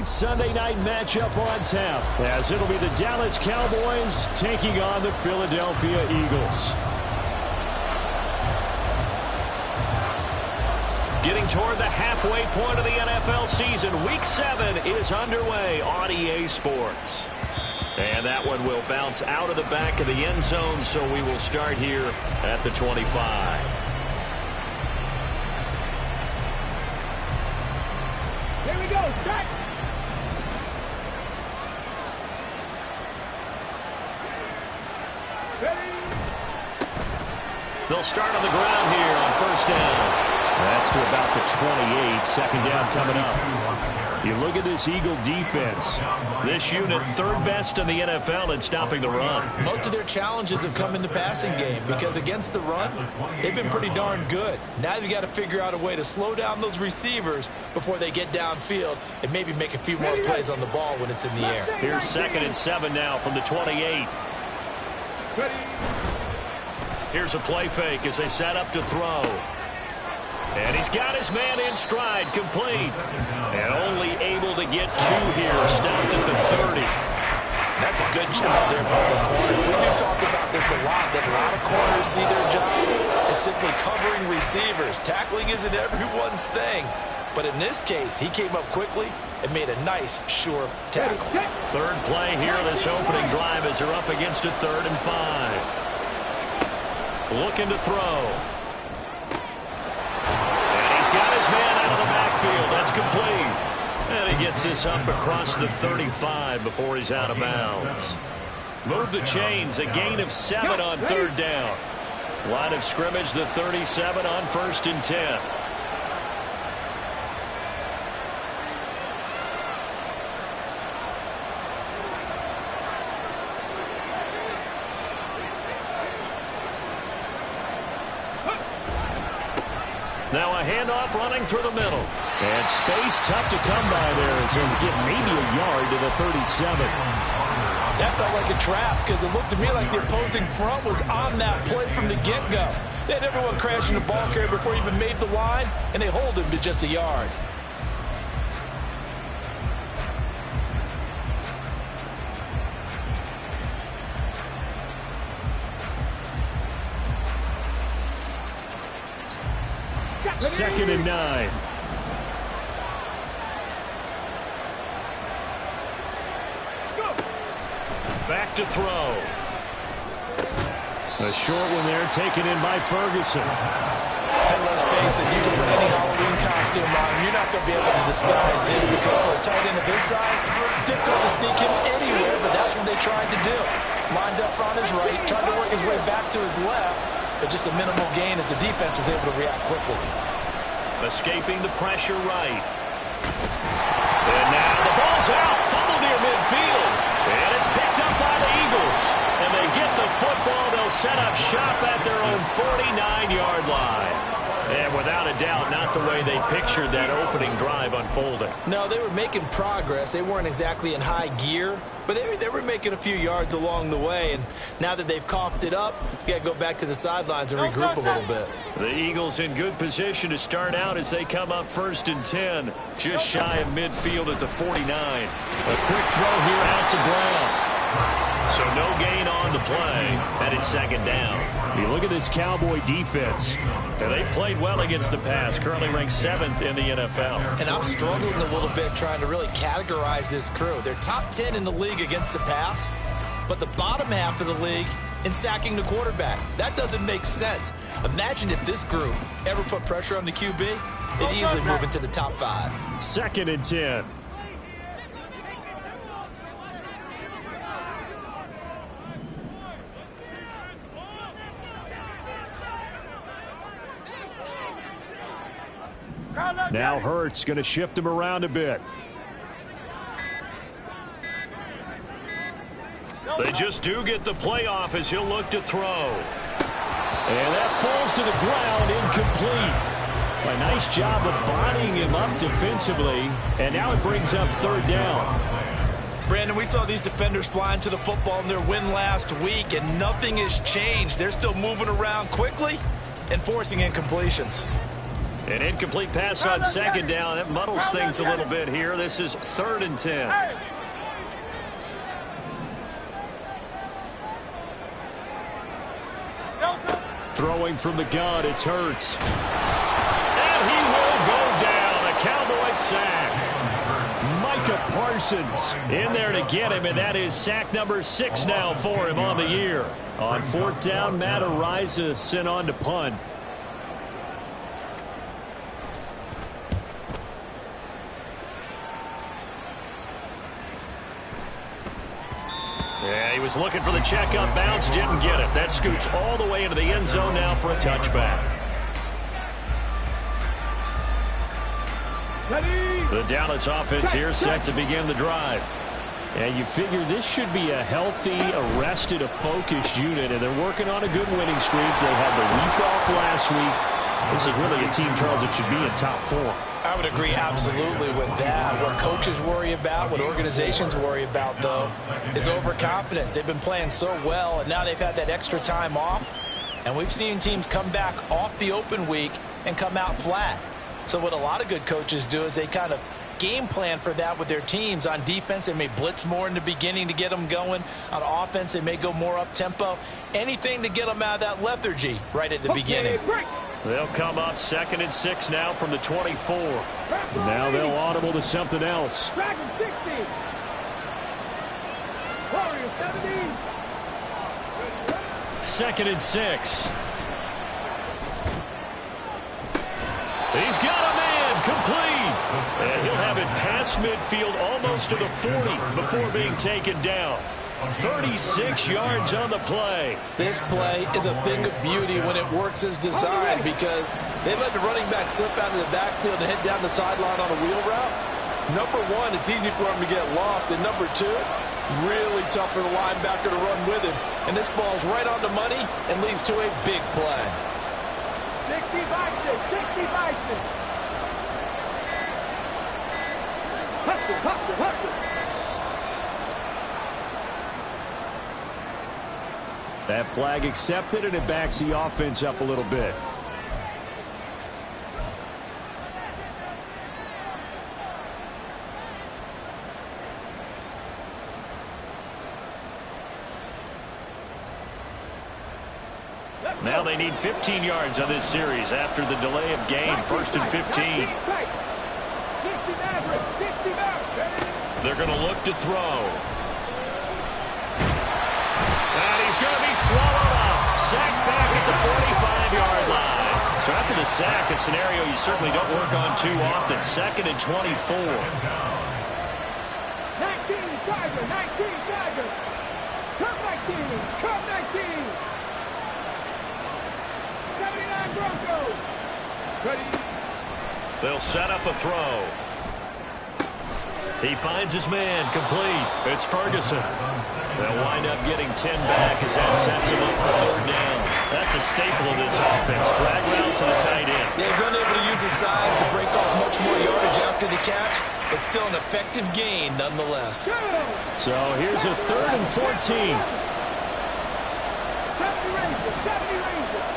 great Sunday night matchup on tap, as it'll be the Dallas Cowboys taking on the Philadelphia Eagles. Getting toward the halfway point of the NFL season, Week 7 is underway on EA Sports. And that one will bounce out of the back of the end zone, so we will start here at the 25. Here we go, start. Ready. They'll start on the ground here on first down. That's to about the 28. Second down coming up. You look at this Eagle defense. This unit third best in the NFL in stopping the run. Most of their challenges have come in the passing game because against the run, they've been pretty darn good. Now you've got to figure out a way to slow down those receivers before they get downfield and maybe make a few more plays on the ball when it's in the air. Here's 2nd and 7 now from the 28. Here's a play fake as they set up to throw. And he's got his man in stride, complete. And only able to get 2 here, stopped at the 30. That's a good job there by the corner. We do talk about this a lot, that a lot of corners see their job as simply covering receivers. Tackling isn't everyone's thing. But in this case, he came up quickly and made a nice, sure tackle. Third play here, this opening drive as they're up against a 3rd and 5. Looking to throw. Got his man out of the backfield. That's complete. And he gets this up across the 35 before he's out of bounds. Move the chains. A gain of 7 on 3rd down. Line of scrimmage, the 37 on 1st and 10. Now a handoff running through the middle. And space tough to come by there as he'll get maybe a yard to the 37. That felt like a trap because it looked to me like the opposing front was on that play from the get-go. They had everyone crashing the ball carrier before he even made the line, and they hold him to just a yard. Second and 9. Back to throw. A short one there taken in by Ferguson. And let's face it, you can put any Halloween costume on, and you're not going to be able to disguise it because for a tight end of his size, difficult to sneak him anywhere, but that's what they tried to do. Lined up on his right, tried to work his way back to his left, but just a minimal gain as the defense was able to react quickly. Escaping the pressure right. And now the ball's out. Fumble near midfield. And it's picked up by the Eagles. And they get the football. They'll set up shop at their own 49-yard line. And without a doubt, not the way they pictured that opening drive unfolding. No, they were making progress. They weren't exactly in high gear, but they were making a few yards along the way. And now that they've coughed it up, you got to go back to the sidelines and regroup a little bit. The Eagles in good position to start out as they come up 1st and 10, just shy of midfield at the 49. A quick throw here out to Brown. So no gain on the play, and it's 2nd down. You look at this Cowboy defense. And they played well against the pass, currently ranked 7th in the NFL. And I'm struggling a little bit trying to really categorize this crew. They're top 10 in the league against the pass, but the bottom half of the league in sacking the quarterback. That doesn't make sense. Imagine if this group ever put pressure on the QB, they'd easily move into the top 5. 2nd and 10. Now Hurts going to shift him around a bit. They just do get the playoff as he'll look to throw. And that falls to the ground, incomplete. A nice job of bodying him up defensively. And now it brings up 3rd down. Brandon, we saw these defenders flying to the football in their win last week, and nothing has changed. They're still moving around quickly and forcing incompletions. An incomplete pass on second down. That muddles things a little bit here. This is 3rd and 10. Throwing from the gun, it's Hurts. And he will go down. A Cowboy sack. Micah Parsons in there to get him, and that is sack number 6 now for him on the year. On 4th down, Matt Araiza sent on to punt. Yeah, he was looking for the check-up bounce, didn't get it. That scoots all the way into the end zone now for a touchback. The Dallas offense here set to begin the drive. And you figure this should be a healthy, arrested, a focused unit, and they're working on a good winning streak. They had the week off last week. This is really a team, Charles, that should be in top form. I would agree absolutely with that. What coaches worry about, what organizations worry about, though, is overconfidence. They've been playing so well, and now they've had that extra time off. And we've seen teams come back off the open week and come out flat. So what a lot of good coaches do is they kind of game plan for that with their teams. On defense, they may blitz more in the beginning to get them going. On offense, they may go more up-tempo. Anything to get them out of that lethargy right at the beginning. They'll come up 2nd and 6 now from the 24. Now they'll audible to something else. Dragon 60. Warrior 70. 2nd and 6. He's got a man complete. And he'll have it past midfield almost to the 40 before being taken down. 36 yards on the play. This play is a thing of beauty when it works as designed because they let the running back slip out of the backfield and hit down the sideline on a wheel route. Number one, it's easy for him to get lost. And number two, really tough for the linebacker to run with him. And this ball's right on the money and leads to a big play. 60 Bison. 60 Bison. Hustle, hustle, hustle. That flag accepted, and it backs the offense up a little bit. Now they need 15 yards on this series after the delay of game. 1st and 15. They're going to look to throw. And he's going to be swallowed up. Sacked back at the 45-yard line. So after the sack, a scenario you certainly don't work on too often. 2nd and 24. 19 Tiger. 19 Tiger. Come 19. Come 19. 79 Broncos. Ready. They'll set up a throw. He finds his man complete. It's Ferguson. They'll wind up getting 10 back as that sets him up for 3rd down. That's a staple of this offense. Drag route to the tight end. Yeah, he's unable to use his size to break off much more yardage after the catch, but still an effective gain nonetheless. So here's a 3rd and 14. 70 Rangers. 70 Rangers.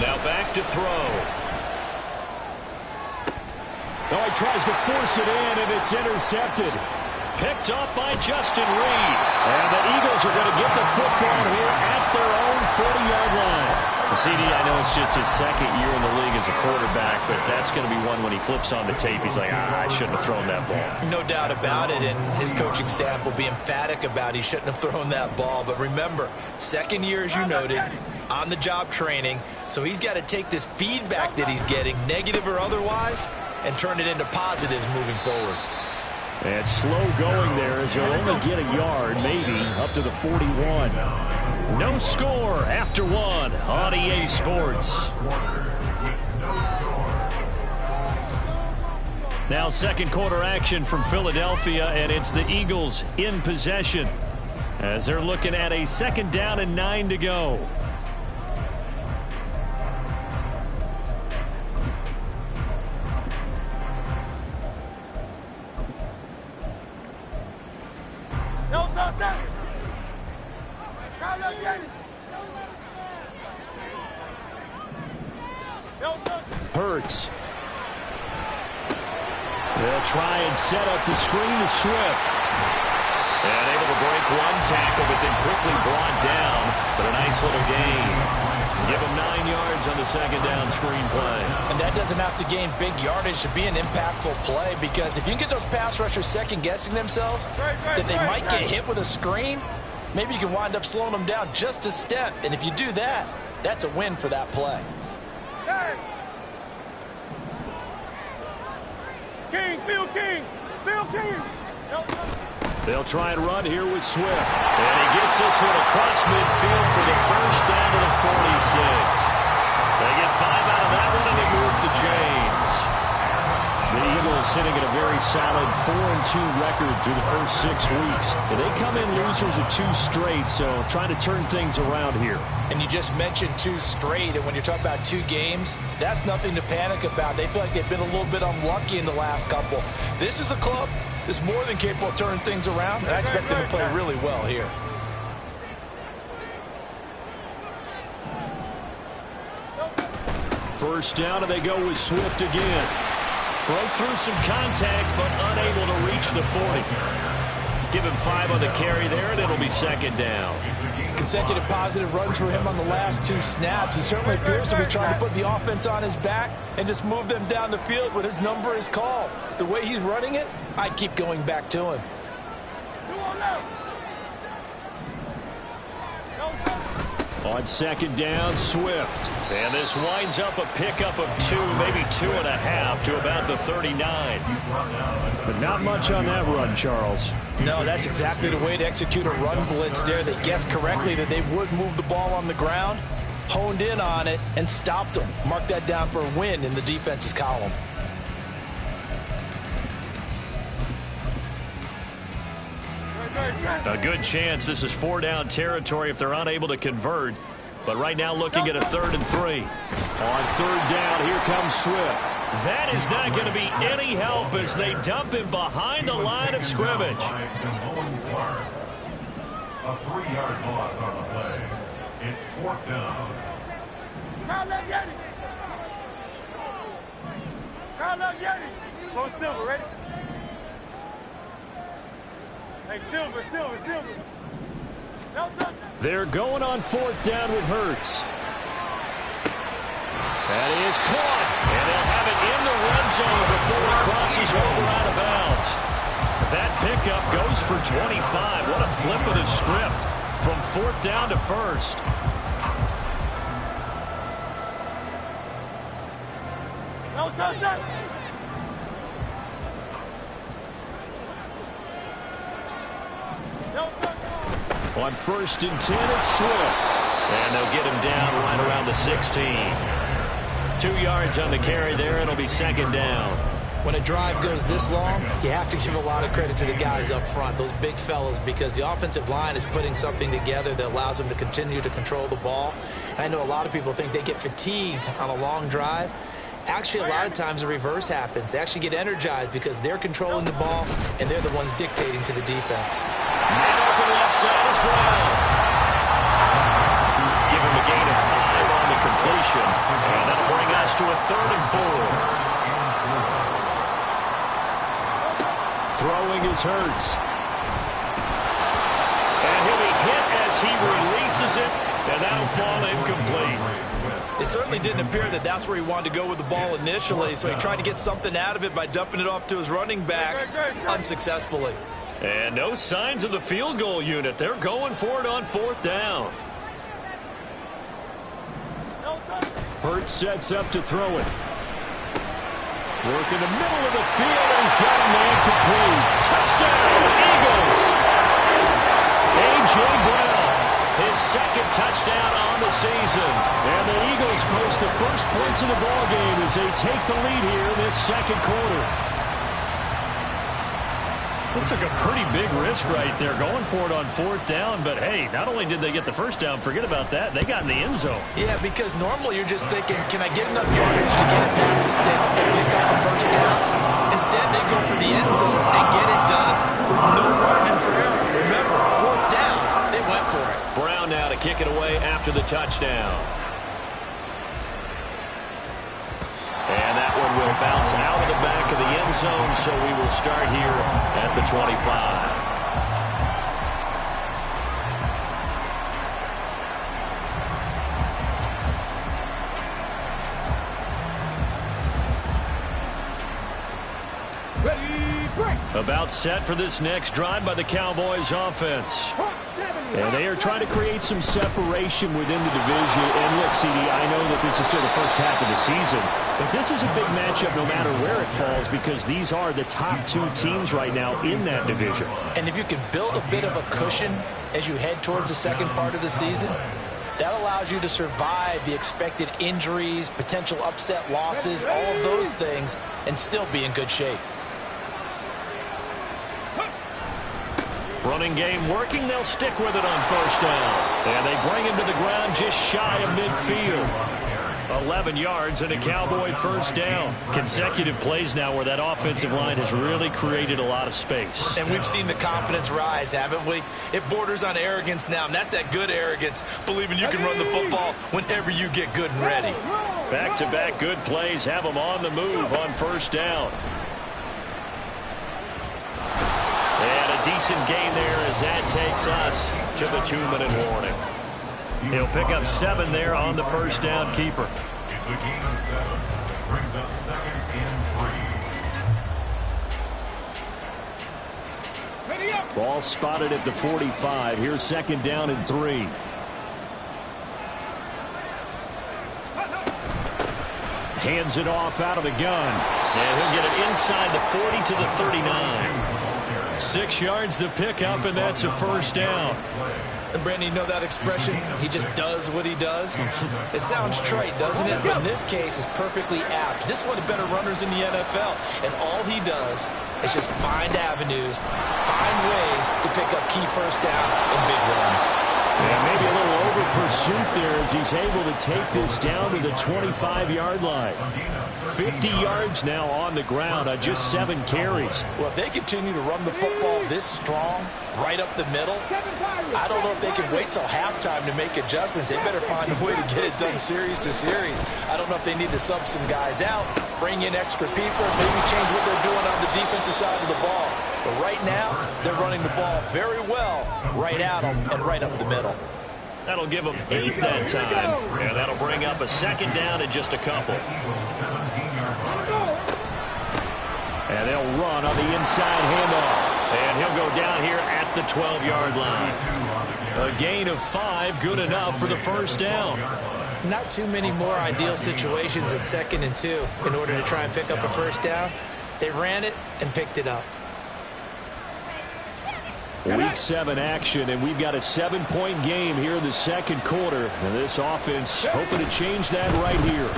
Now back to throw. Oh, he tries to force it in, and it's intercepted. Picked off by Justin Reed. And the Eagles are going to get the football here at their own 40-yard line. CD, I know it's just his 2nd year in the league as a quarterback, but that's going to be one when he flips on the tape. He's like, I shouldn't have thrown that ball. No doubt about it, and his coaching staff will be emphatic about he shouldn't have thrown that ball. But remember, 2nd year, as you noted, on-the-job training, so he's got to take this feedback that he's getting, negative or otherwise, and turn it into positives moving forward. And slow going there as he'll only get a yard, maybe, up to the 41. No score after 1 on EA Sports. Now 2nd quarter action from Philadelphia, and it's the Eagles in possession as they're looking at a 2nd down and 9 to go. Hurts. They'll try and set up the screen to Swift. And able to break one tackle, but then quickly brought down. But a nice little gain. Give him 9 yards on the second down screen play. And that doesn't have to gain big yardage to be an impactful play, because if you can get those pass rushers second-guessing themselves that they might get hit with a screen, maybe you can wind up slowing them down just a step. And if you do that, that's a win for that play. King, Phil King, Phil King. They'll try and run here with Swift. And he gets this one across midfield for the first down to the 46. They get 5 out of that one, and it moves the chains. The Eagles sitting at a very solid 4-2 record through the first 6 weeks. And they come in losers of 2 straight, so trying to turn things around here. And you just mentioned 2 straight, and when you're talking about 2 games, that's nothing to panic about. They feel like they've been a little bit unlucky in the last couple. This is a club that's more than capable of turning things around, and I expect them to play really well here. First down, and they go with Swift again. Broke through some contact, but unable to reach the 40. Give him 5 on the carry there, and it'll be second down. Consecutive positive runs for him on the last 2 snaps. He certainly appears to be trying to put the offense on his back and just move them down the field when his number is called. The way he's running it, I keep going back to him. On second down, Swift. And this winds up a pickup of 2, maybe 2.5 to about the 39. But not much on that run, Charles. No, that's exactly the way to execute a run blitz there. They guessed correctly that they would move the ball on the ground, honed in on it, and stopped them. Mark that down for a win in the defense's column. A good chance this is 4-down territory if they're unable to convert. But right now looking at a 3rd and 3. On 3rd down, here comes Swift. That is not going to be any help as they dump him behind the line of scrimmage. A 3-yard loss on the play. It's 4th down. Go Silver, ready? Hey, Silver. They're going on 4th down with Hurts. That is caught. And they'll have it in the red zone before it crosses over out of bounds. That pickup goes for 25. What a flip of the script from 4th down to 1st. No touchdown. On 1st and 10, it's Swift. And they'll get him down right around the 16. 2 yards on the carry there. It'll be second down. When a drive goes this long, you have to give a lot of credit to the guys up front, those big fellas, because the offensive line is putting something together that allows them to continue to control the ball. And I know a lot of people think they get fatigued on a long drive. Actually, a lot of times the reverse happens. They actually get energized because they're controlling the ball, and they're the ones dictating to the defense. Man open left side is Brown. Give him a gain of 5 on the completion. And that'll bring us to a 3rd and 4. Throwing is Hurts. And he'll be hit as he releases it, and that'll fall incomplete. It certainly didn't appear that that's where he wanted to go with the ball initially, so he tried to get something out of it by dumping it off to his running back unsuccessfully. And no signs of the field goal unit. They're going for it on 4th down. Hurts sets up to throw it. Work in the middle of the field, and he's got a man complete. Touchdown, Eagles! A.J. Brown, his 2nd touchdown on the season. And the Eagles post the first points in the ballgame as they take the lead here in this 2nd quarter. It took a pretty big risk right there, going for it on 4th down. But, hey, not only did they get the first down, forget about that, they got in the end zone. Yeah, because normally you're just thinking, can I get enough yardage to get it past the sticks and pick up the first down? Instead, they go for the end zone and get it done with no margin for error. Remember, 4th down, they went for it. Brown now to kick it away after the touchdown. will bounce out of the back of the end zone, so we will start here at the 25. About set for this next drive by the Cowboys offense. And they are trying to create some separation within the division. And look, CD, I know that this is still the first half of the season, but this is a big matchup no matter where it falls because these are the top two teams right now in that division. And if you can build a bit of a cushion as you head towards the second part of the season, that allows you to survive the expected injuries, potential upset losses, all of those things, and still be in good shape. Running game working. They'll stick with it on first down. And they bring him to the ground just shy of midfield. 11 yards and a Cowboy first down. Consecutive plays now where that offensive line has really created a lot of space. And we've seen the confidence rise, haven't we? It borders on arrogance now, and that's that good arrogance, believing you can run the football whenever you get good and ready. Back-to-back good plays have them on the move on first down. And a decent gain there as that takes us to the 2-minute warning. He'll pick up 7 there on the first down keeper. It's a gain of 7. Brings up 2nd and 3. Ball spotted at the 45. Here's 2nd down and 3. Hands it off out of the gun. And he'll get it inside the 40 to the 39. 6 yards the pickup, and that's a first down. And Brandon, you know that expression, he just does what he does? It sounds trite, doesn't it? But in this case, it's perfectly apt. This is one of the better runners in the NFL. And all he does is just find avenues, find ways to pick up key first downs and big runs. Yeah, maybe a little over pursuit there as he's able to take this down to the 25-yard line. 50 yards now on the ground on just 7 carries. Well, if they continue to run the football this strong, right up the middle, I don't know if they can wait till halftime to make adjustments. They better find a way to get it done series to series. I don't know if they need to sub some guys out, bring in extra people, maybe change what they're doing on the defensive side of the ball. But right now, they're running the ball very well right at them and right up the middle. That'll give them 8 that time, and that'll bring up a 2nd down and just a couple. And they'll run on the inside handoff. And he'll go down here at the 12-yard line. A gain of 5, good enough for the first down. Not too many more ideal situations at 2nd and 2 in order to try and pick up a first down. They ran it and picked it up. Week 7 action, and we've got a 7-point game here in the second quarter. And this offense hoping to change that right here.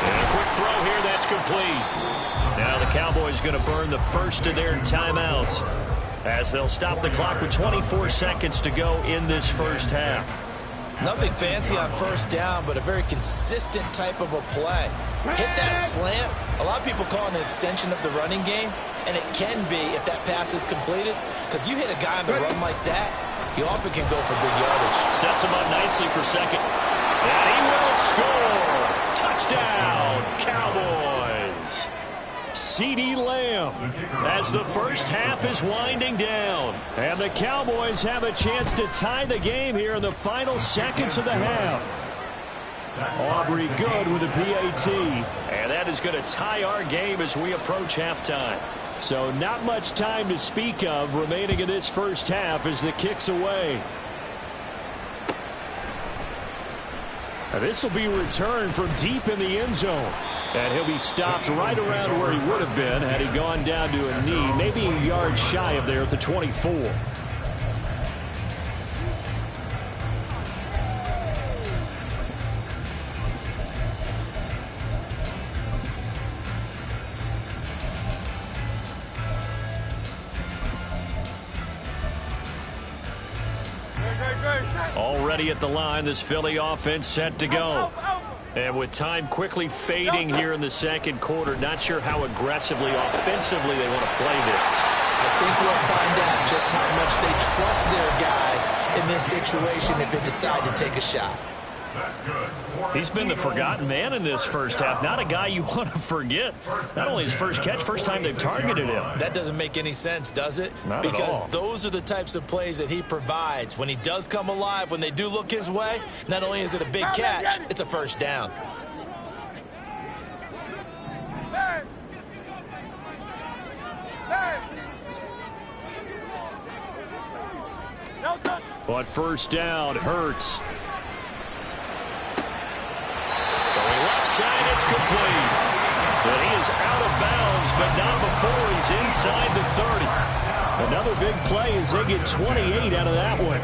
And a quick throw here, that's complete. Now the Cowboys going to burn the first of their timeouts as they'll stop the clock with 24 seconds to go in this first half. Nothing fancy on first down, but a very consistent type of a play. Hit that slant. A lot of people call it an extension of the running game, and it can be if that pass is completed, because you hit a guy on the run like that, he often can go for big yardage. Sets him up nicely for 2nd. And he will score. Touchdown, Cowboys. CeeDee Lamb as the first half is winding down. And the Cowboys have a chance to tie the game here in the final seconds of the half. Aubrey Good with a PAT. And that is going to tie our game as we approach halftime. So not much time to speak of remaining in this first half as the kick's away. This will be returned from deep in the end zone. And he'll be stopped right around where he would have been had he gone down to a knee, maybe a yard shy of there at the 24. Already at the line, this Philly offense set to go. And with time quickly fading here in the second quarter, not sure how aggressively, offensively they want to play this. I think we'll find out just how much they trust their guys in this situation if they decide to take a shot. That's good. He's been the forgotten man in this first half. Not a guy you want to forget. Not only his first catch, first time they've targeted him. That doesn't make any sense, does it? Not at because all. Those are the types of plays that he provides. When he does come alive, when they do look his way, not only is it a big catch, it's a first down. But first down, Hurts. Throwing left side, it's complete. But he is out of bounds, but not before he's inside the 30. Another big play as they get 28 out of that one.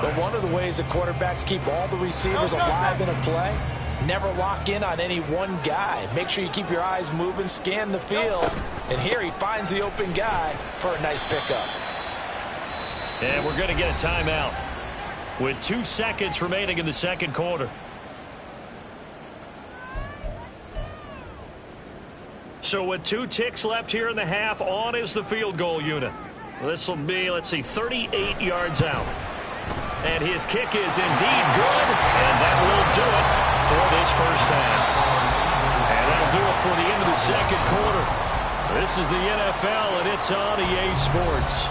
But one of the ways that quarterbacks keep all the receivers alive in a play, never lock in on any one guy. Make sure you keep your eyes moving, scan the field. And here he finds the open guy for a nice pickup. And we're going to get a timeout with 2 seconds remaining in the second quarter. So with 2 ticks left here in the half, on is the field goal unit. This will be, let's see, 38 yards out. And his kick is indeed good, and that will do it for this first half. And that'll do it for the end of the second quarter. This is the NFL, and it's on EA Sports.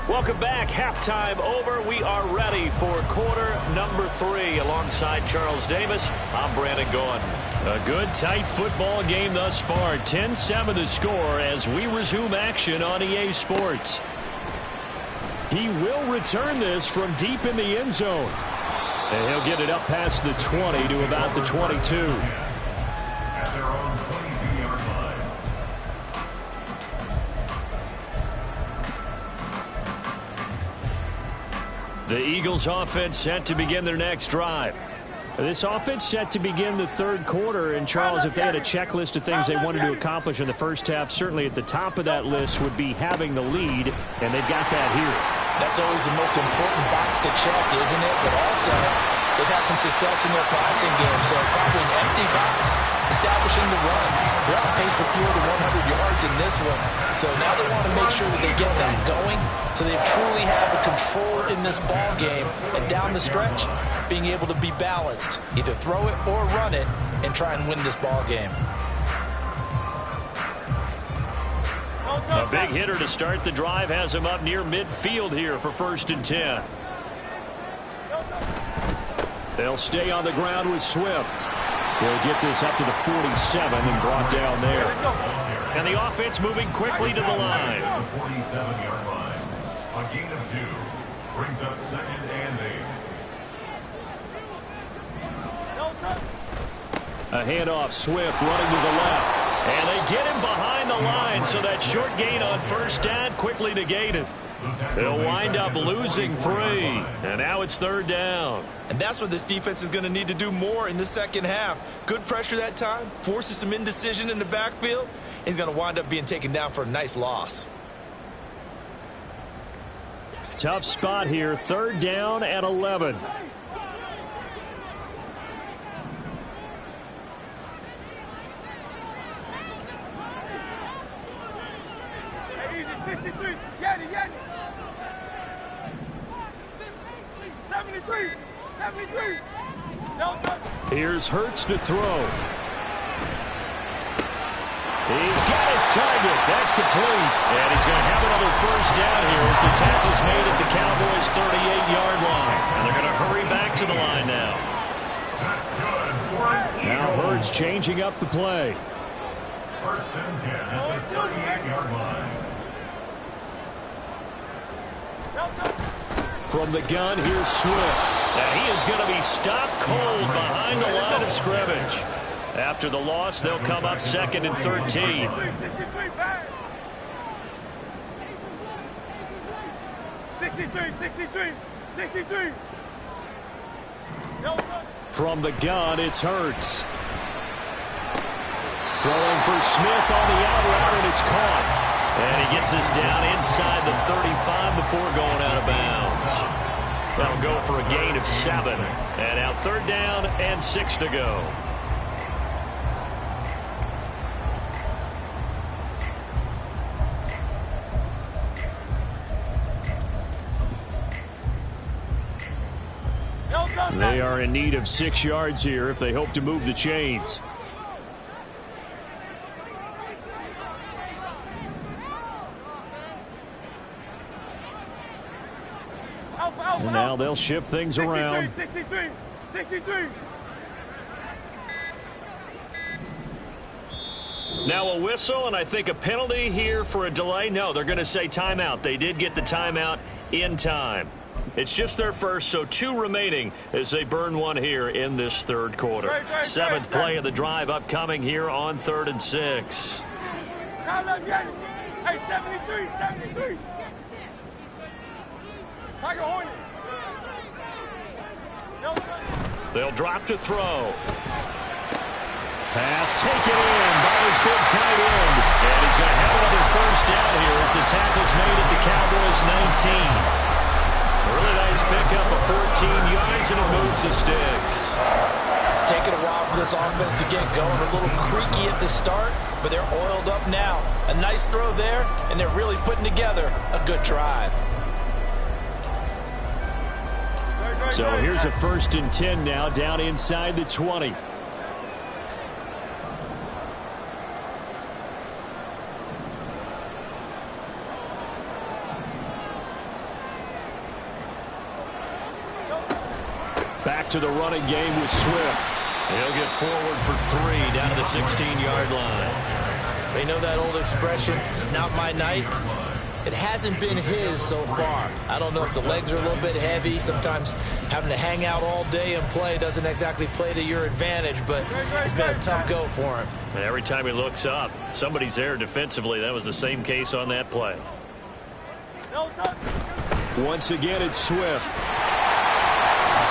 Welcome back. Halftime over. We are ready for quarter number 3. Alongside Charles Davis, I'm Brandon Gordon. A good, tight football game thus far. 10-7 the score as we resume action on EA Sports. He will return this from deep in the end zone. And he'll get it up past the 20 to about the 22. At their own 22-yard line. The Eagles offense set to begin their next drive. This offense set to begin the third quarter. And, Charles, if they had a checklist of things they wanted to accomplish in the first half, certainly at the top of that list would be having the lead, and they've got that here. That's always the most important box to check, isn't it? But also, they've had some success in their passing game, so probably an empty box establishing the run. They're on pace for fewer than 100 yards in this one. So now they want to make sure that they get that going so they truly have a control in this ball game. And down the stretch, being able to be balanced. Either throw it or run it and try and win this ball game. A big hitter to start the drive has him up near midfield here for 1st and 10. They'll stay on the ground with Swift. They'll get this up to the 47 and brought down there. And the offense moving quickly to the line. 47-yard line. A gain of 2 brings up 2nd and 8. A handoff, Swift running to the left. And they get him behind the line, so that short gain on first down quickly negated. They'll wind up losing 3, and now it's 3rd down. And that's what this defense is going to need to do more in the second half. Good pressure that time, forces some indecision in the backfield. He's going to wind up being taken down for a nice loss. Tough spot here, 3rd down and 11. Here's Hurts to throw. He's got his target. That's complete. And he's going to have another first down here as the tackle's made at the Cowboys' 38-yard line. And they're going to hurry back to the line now. That's good. Now Hurts changing up the play. 1st and 10 at the 38-yard line. From the gun, here's Swift. And he is going to be stopped cold behind the line of scrimmage. After the loss, they'll come up 2nd and 13. From the gun, it's Hurts. Throwing for Smith on the out route, and it's caught. And he gets us down inside the 35 before going out of bounds. That'll go for a gain of 7. And now 3rd down and 6 to go. They are in need of 6 yards here if they hope to move the chains. And now they'll shift things around. 63. Now a whistle, and I think a penalty here for a delay. No, they're going to say timeout. They did get the timeout in time. It's just their first, so 2 remaining as they burn 1 here in this 3rd quarter. 7th play of the drive upcoming here on 3rd and 6. Hey, 73. Tiger Hornet. They'll drop to throw. Pass taken in by his big tight end. And he's going to have another 1st down here as the tackle's made at the Cowboys' 19. Really nice pickup of 14 yards, and it moves the sticks. It's taken a while for this offense to get going. A little creaky at the start, but they're oiled up now. A nice throw there, and they're really putting together a good drive. So here's a 1st and 10 now, down inside the 20. Back to the running game with Swift. He'll get forward for 3 down to the 16-yard line. They know that old expression, it's not my night. It hasn't been his so far. I don't know if the legs are a little bit heavy. Sometimes having to hang out all day and play doesn't exactly play to your advantage, but it's been a tough go for him. And every time he looks up, somebody's there defensively. That was the same case on that play. Once again, it's Swift.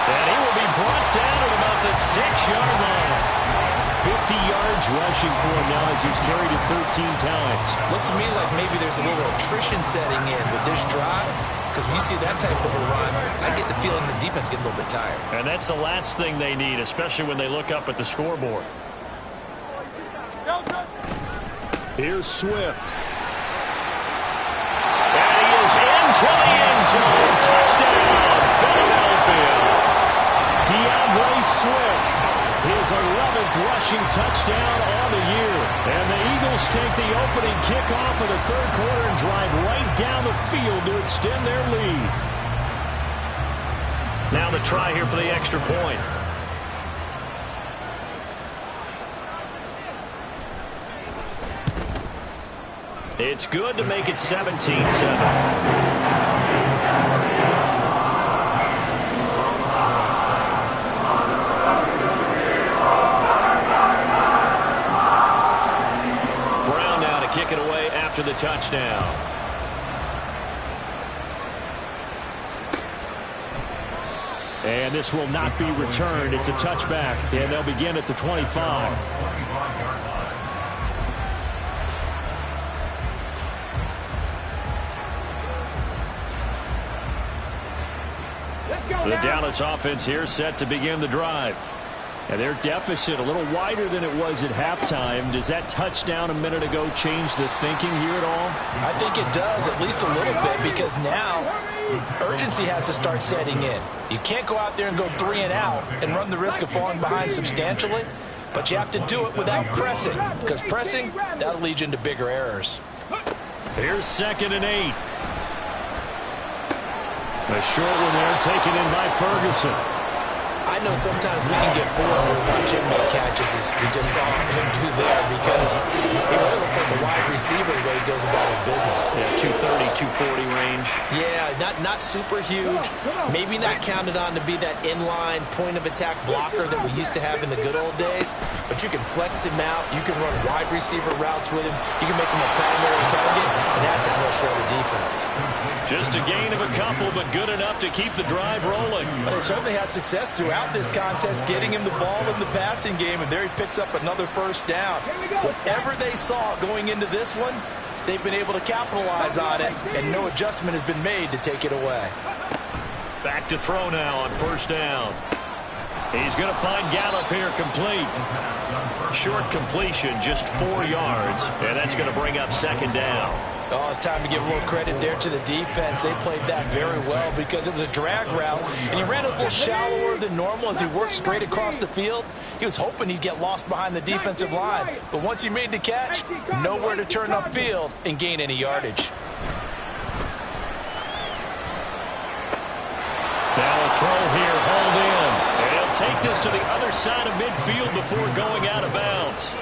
And he will be brought down at about the 6-yard line. 50 yards rushing for him now as he's carried it 13 times. Looks to me like maybe there's a little attrition setting in with this drive, because when you see that type of a run, I get the feeling the defense getting a little bit tired. And that's the last thing they need, especially when they look up at the scoreboard. Here's Swift. And he is into the end zone. Touchdown, Philadelphia. DeAndre Swift, his 11th rushing touchdown on the year. And the Eagles take the opening kickoff of the 3rd quarter and drive right down the field to extend their lead. Now the try here for the extra point. It's good to make it 17-7. Kick it away after the touchdown. And this will not be returned. It's a touchback, and they'll begin at the 25. The Dallas offense here set to begin the drive. And their deficit a little wider than it was at halftime. Does that touchdown a minute ago change the thinking here at all? I think it does, at least a little bit, because now urgency has to start setting in. You can't go out there and go 3 and out and run the risk of falling behind substantially, but you have to do it without pressing, because pressing, that'll lead you into bigger errors. Here's 2nd and 8. A short one there taken in by Ferguson. I know sometimes we can get fooled when we watch him make catches, as we just saw him do there, because he really looks like a wide receiver the way he goes about his business. Yeah, 230, 240 range. Yeah, not super huge. Maybe not counted on to be that inline point-of-attack blocker that we used to have in the good old days, but you can flex him out. You can run wide receiver routes with him. You can make him a primary target, and that's how he'll shred a defense. Just a gain of a couple, but good enough to keep the drive rolling. But they certainly had success throughout this contest, getting him the ball in the passing game, and there he picks up another 1st down. Whatever they saw going into this one, they've been able to capitalize on it, and no adjustment has been made to take it away. Back to throw now on first down. He's going to find Gallup here complete. Short completion, just 4 yards, and that's going to bring up second down. Oh, it's time to give a little credit there to the defense. They played that very well because it was a drag route, and he ran a little shallower than normal as he worked straight across the field. He was hoping he'd get lost behind the defensive line, but once he made the catch, nowhere to turn upfield and gain any yardage. Now a throw here, hauled in. And he'll take this to the other side of midfield before going out of bounds.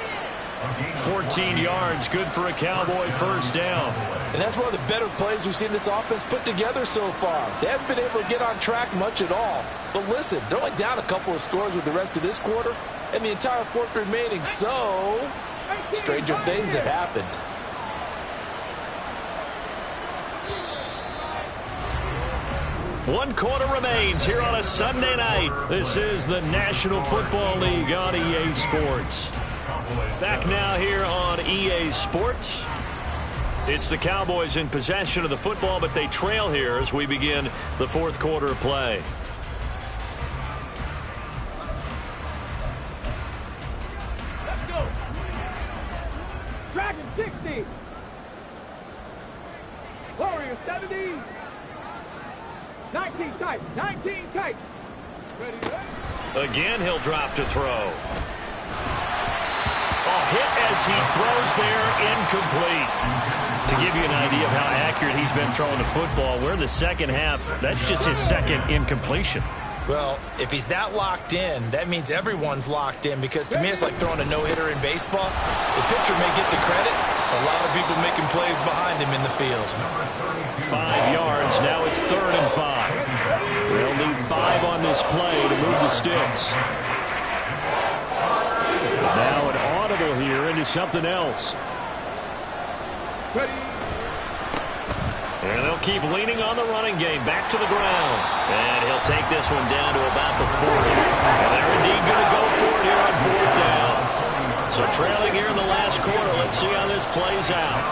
14 yards, good for a Cowboy first down. And that's one of the better plays we've seen this offense put together so far. They haven't been able to get on track much at all. But listen, they're only down a couple of scores with the rest of this quarter and the entire fourth remaining. So, stranger things have happened. One quarter remains here on a Sunday night. This is the National Football League on EA Sports. Back now here on EA Sports. It's the Cowboys in possession of the football, but they trail here as we begin the fourth quarter of play. Let's go. Dragon 60. Warrior 70. 19 tight. 19 tight. Ready. Again, he'll drop to throw. Hit as he throws there, incomplete. To give you an idea of how accurate he's been throwing the football, we're in the second half. That's just his second incompletion. Well, if he's that locked in, that means everyone's locked in, because to me it's like throwing a no-hitter in baseball. The pitcher may get the credit. A lot of people making plays behind him in the field. 5 yards. Now it's 3rd and 5. They'll need 5 on this play to move the sticks. Now an audible here into something else. Ready. And they'll keep leaning on the running game. Back to the ground. And he'll take this one down to about the 40. And they're indeed going to go for it here on 4th down. So trailing here in the last quarter. Let's see how this plays out.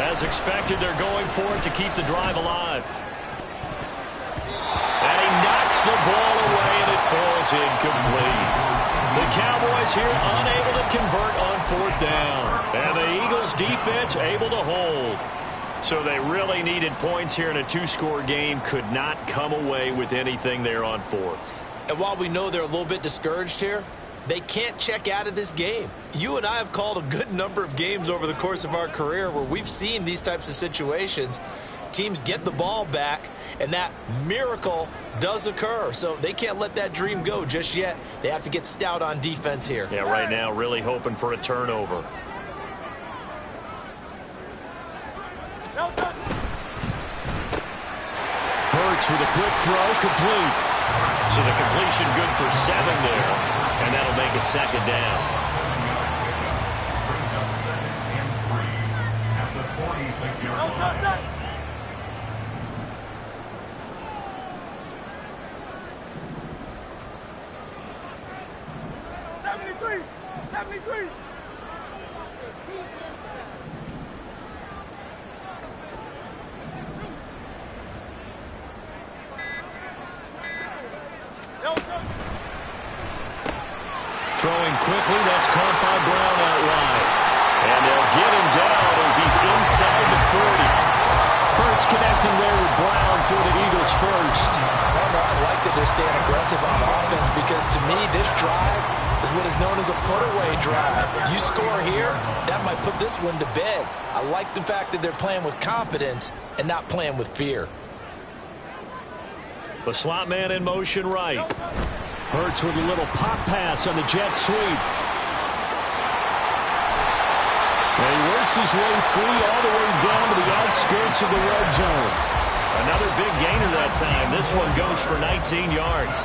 As expected, they're going for it to keep the drive alive. And he knocks the ball away, and it falls incomplete. The Cowboys here unable to convert on 4th down. And the Eagles defense able to hold. So they really needed points here in a 2-score game. Could not come away with anything there on 4th. And while we know they're a little bit discouraged here, they can't check out of this game. You and I have called a good number of games over the course of our career where we've seen these types of situations. Teams get the ball back, and that miracle does occur. So they can't let that dream go just yet. They have to get stout on defense here. Yeah, right now really hoping for a turnover. Hurts with a quick throw, complete. So the completion good for 7 there, and that'll make it 2nd down. Brings up 2nd and 3 at the 46-yard line. 73. Throwing quickly, that's caught by Brown out wide. And they'll get him down as he's inside the 40. Hurts connecting there with Brown for the Eagles first. I like that they're staying aggressive on offense, because to me this drive is what is known as a put-away drive. You score here, that might put this one to bed. I like the fact that they're playing with confidence and not playing with fear. The slot man in motion right. Hurts with a little pop pass on the jet sweep. And he works his way free all the way down to the outskirts of the red zone. Another big gainer that time. This one goes for 19 yards.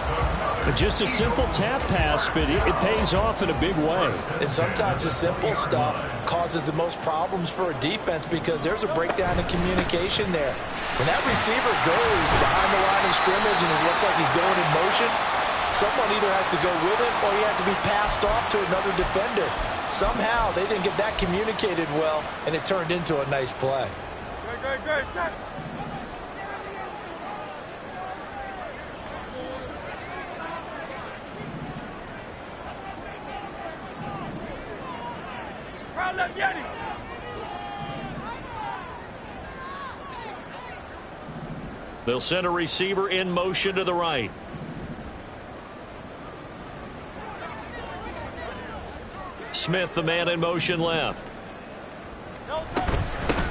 Just a simple tap pass, but it pays off in a big way. And sometimes the simple stuff causes the most problems for a defense, because there's a breakdown in communication there. When that receiver goes behind the line of scrimmage and it looks like he's going in motion, Someone either has to go with him or he has to be passed off to another defender. Somehow they didn't get that communicated well, and it turned into a nice play. Good, set. They'll send a receiver in motion to the right. Smith, the man in motion left.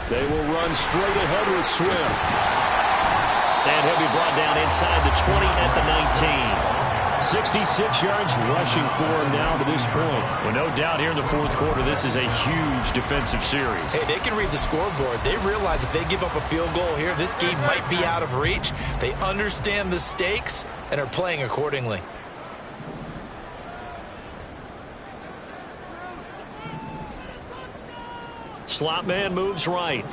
They will run straight ahead with Swift. And he'll be brought down inside the 20 at the 19. 66 yards rushing for him now to this point. Well, no doubt here in the fourth quarter, this is a huge defensive series. Hey, they can read the scoreboard. They realize if they give up a field goal here, this game might be out of reach. They understand the stakes and are playing accordingly. Slot man moves right.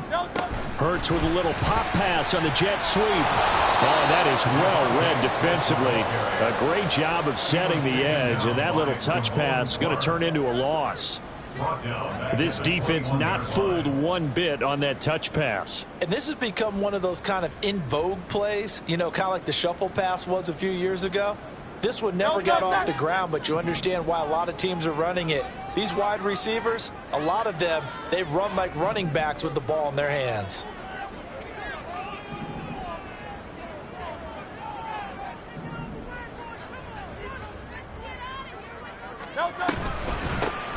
Hurts with a little pop pass on the jet sweep. Oh, that is well read defensively. A great job of setting the edge, and that little touch pass is going to turn into a loss. This defense not fooled one bit on that touch pass. And this has become one of those kind of in vogue plays, you know, kind of like the shuffle pass was a few years ago. This one never got off the ground, but you understand why a lot of teams are running it. These wide receivers, a lot of them, they run like running backs with the ball in their hands.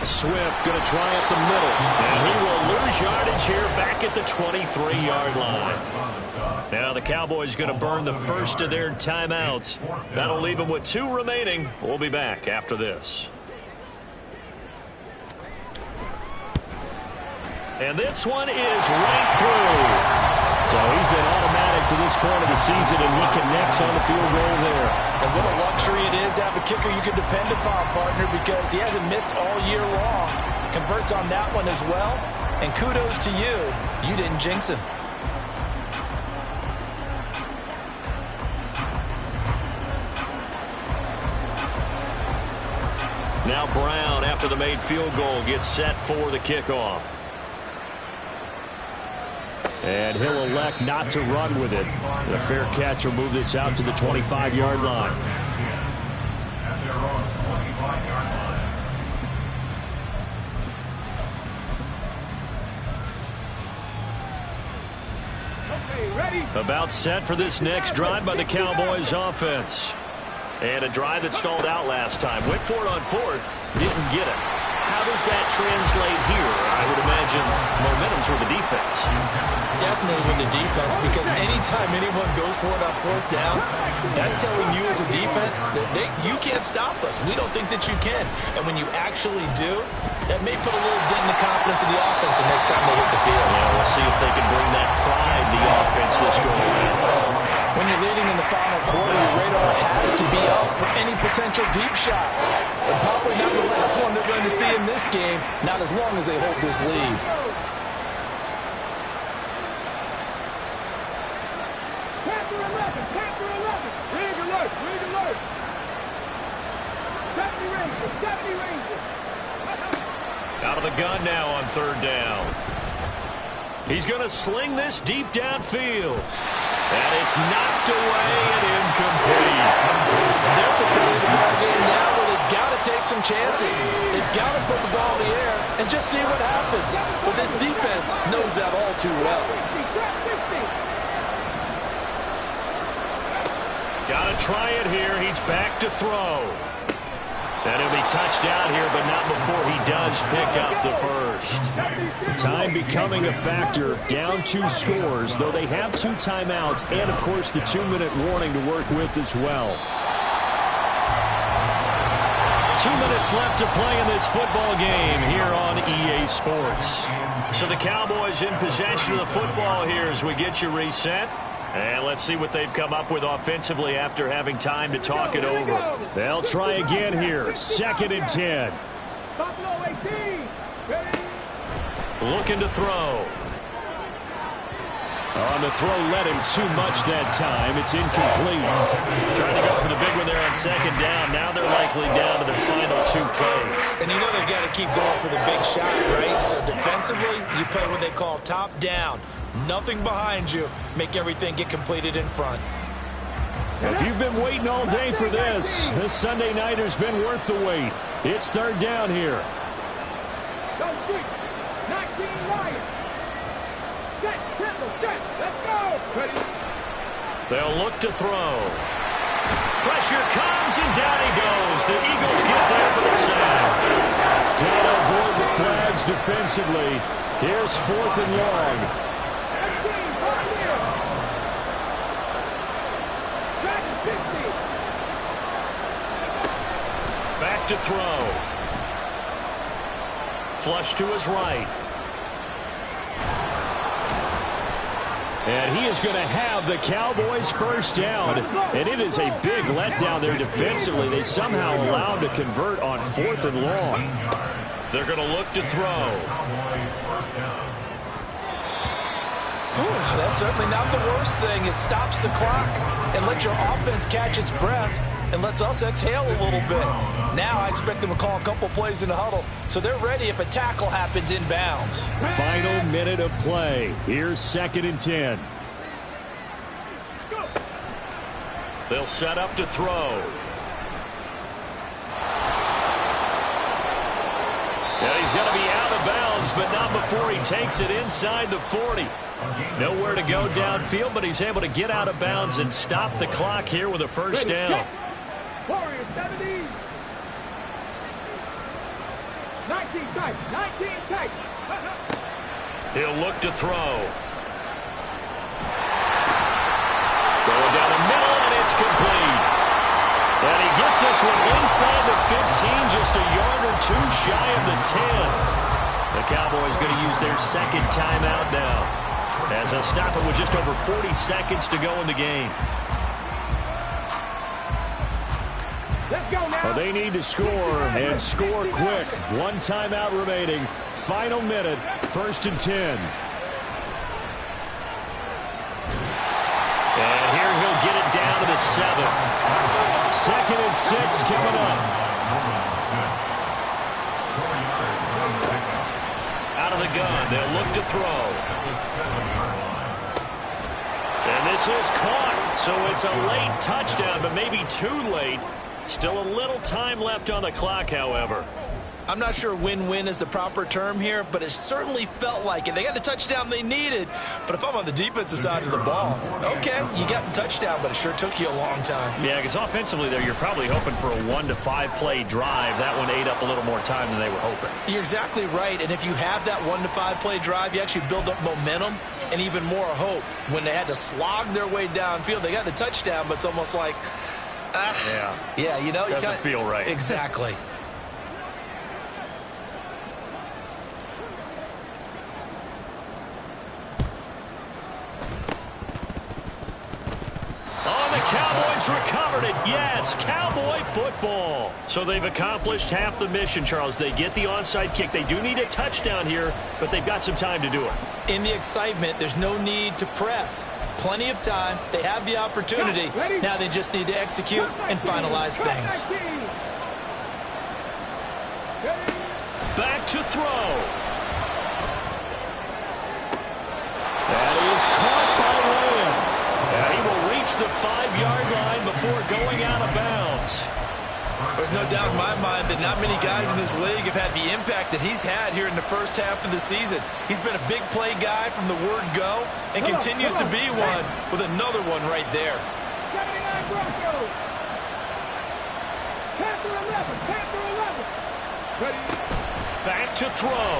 Swift going to try up the middle. And he will lose yardage here back at the 23-yard line. Now the Cowboys going to burn the first of their timeouts. That'll leave them with 2 remaining. We'll be back after this. And this one is right through. So he's been automatic to this point of the season, and he connects on the field goal there. And what a luxury it is to have a kicker you can depend upon, partner, because he hasn't missed all year long. Converts on that one as well. And kudos to you. You didn't jinx him. Now Brown, after the made field goal, gets set for the kickoff. And he'll elect not to run with it. A fair catch will move this out to the 25-yard line. Okay, ready? About set for this next drive by the Cowboys offense. And a drive that stalled out last time. Went for it on fourth. Didn't get it. How does that translate here? I would imagine momentum's with the defense. Definitely with the defense, because anytime anyone goes for it on fourth down, that's telling you as a defense that you can't stop us. We don't think that you can. And when you actually do, that may put a little dent in the confidence of the offense the next time they hit the field. Yeah, we'll see if they can bring that pride to the offense this go around. When you're leading in the final quarter, your radar has to be up for any potential deep shots. And probably not the last one they're going to see in this game, not as long as they hold this lead. Panther 11, Panther 11. Rig alert, rig alert. 70 Rangers. Out of the gun now on third down. He's going to sling this deep downfield. And it's knocked away and incomplete. They're at the point of the ball game now where they've got to take some chances. They've got to put the ball in the air and just see what happens. But this defense knows that all too well. Got to try it here. He's back to throw. And he'll be touched out here, but not before he does pick up the first. Time becoming a factor. Down 2 scores, though they have 2 timeouts and, of course, the 2-minute warning to work with as well. 2 minutes left to play in this football game here on EA Sports. So the Cowboys in possession of the football here as we get you reset. And let's see what they've come up with offensively after having time to talk it over. They'll try again here. 2nd and 10. Buffalo 18. Ready? Looking to throw. On the throw, led him too much that time. It's incomplete. Trying to go for the big one there on second down. Now they're likely down to their final 2 plays. And you know they've got to keep going for the big shot, right? So defensively, you play what they call top down. Nothing behind you. Make everything get completed in front. If you've been waiting all day for this Sunday nighter's been worth the wait. It's third down here. Go street. 19 Lions. Set, triple, set. Let's go. Ready. They'll look to throw. Pressure comes, and down he goes. The Eagles get there for the sack. Gotta avoid the flags defensively. Here's 4th and long. 18, right here. Second, 60. Back to throw. Flush to his right. And he is going to have the Cowboys first down. And it is a big letdown there defensively. They somehow allowed to convert on 4th and long. They're going to look to throw. Ooh, that's certainly not the worst thing. It stops the clock and lets your offense catch its breath and lets us exhale a little bit. Now I expect them to call a couple plays in the huddle so they're ready if a tackle happens inbounds. Final minute of play. Here's 2nd and 10. They'll set up to throw. Yeah, he's going to be out of bounds, but not before he takes it inside the 40. Nowhere to go downfield, but he's able to get out of bounds and stop the clock here with a first down. Warriors 70. 19 tight. 19 tight. He'll look to throw. Going down the middle, and it's complete. And he gets this one inside the 15, just a yard or 2 shy of the 10. The Cowboys going to use their second timeout now, as they'll stop it with just over 40 seconds to go in the game. Let's go now. Well, they need to score, and score quick. 1 timeout remaining. Final minute, 1st and 10. And here he'll get it down to the 7. 2nd and 6 coming up. Out of the gun, they'll look to throw. And this is caught, so it's a late touchdown, but maybe too late. Still a little time left on the clock, however. I'm not sure win-win is the proper term here, but it certainly felt like it. They got the touchdown they needed, but if I'm on the defensive side of the ball, okay, you got the touchdown, but it sure took you a long time. Yeah, because offensively there, you're probably hoping for a 1 to 5 play drive. That one ate up a little more time than they were hoping. You're exactly right, and if you have that 1 to 5 play drive, you actually build up momentum and even more hope. When they had to slog their way downfield, they got the touchdown, but it's almost like, yeah, you know, doesn't feel right. Exactly. Cowboys recovered it. Yes, Cowboy football. So they've accomplished half the mission, Charles. They get the onside kick. They do need a touchdown here, but they've got some time to do it. In the excitement, there's no need to press. Plenty of time. They have the opportunity. Now they just need to execute and finalize things. Back to throw. That is caught by Lamb. And he will reach the 5-yard line before going out of bounds. There's no doubt in my mind that not many guys in this league have had the impact that he's had here in the first half of the season. He's been a big play guy from the word go and continues to be one with another one right there. 79 Broncos. Panther 11. Panther 11. Ready. Back to throw.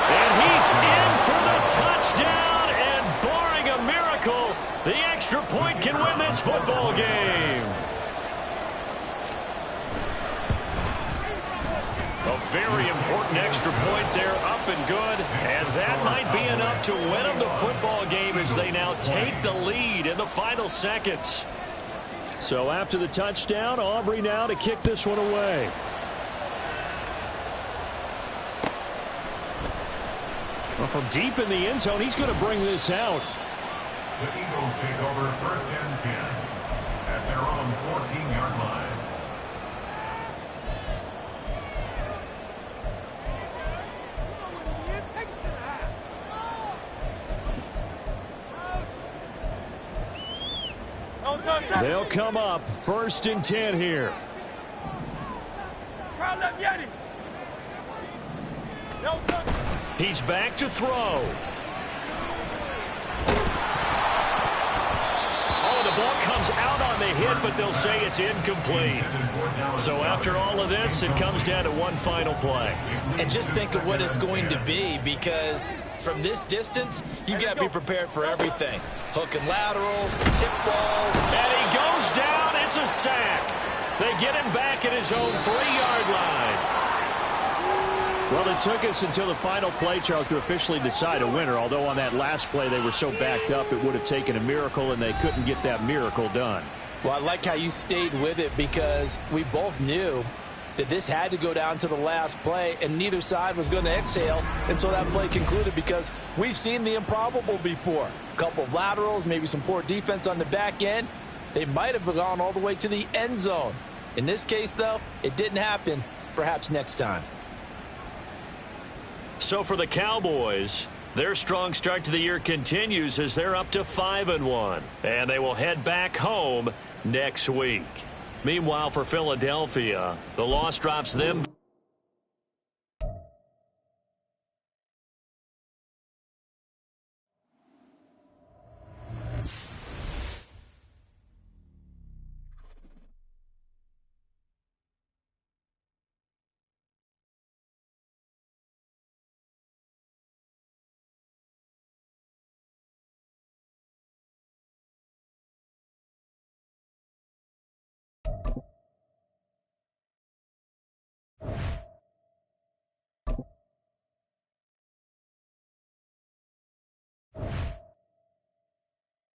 And he's in for the touchdown, and barring a miracle, the extra point can win this football game. A very important extra point there, up and good, and that might be enough to win them the football game as they now take the lead in the final seconds. So after the touchdown, Aubrey now to kick this one away. Well, from deep in the end zone, he's going to bring this out. The Eagles take over 1st and 10 at their own 14-yard line. They'll come up 1st and 10 here. He's back to throw. Oh, the ball comes out on the hit, but they'll say it's incomplete. So after all of this, it comes down to one final play. And just think of what it's going to be, because from this distance, you got to be prepared for everything. Hook and laterals, tip balls. And he goes down. It's a sack. They get him back at his own 3-yard line. Well, it took us until the final play, Charles, to officially decide a winner, although on that last play they were so backed up it would have taken a miracle, and they couldn't get that miracle done. Well, I like how you stayed with it, because we both knew that this had to go down to the last play, and neither side was going to exhale until that play concluded, because we've seen the improbable before. A couple of laterals, maybe some poor defense on the back end. They might have gone all the way to the end zone. In this case, though, it didn't happen. Perhaps next time. So for the Cowboys, their strong start to the year continues as they're up to 5-1. And they will head back home next week. Meanwhile, for Philadelphia, the loss drops them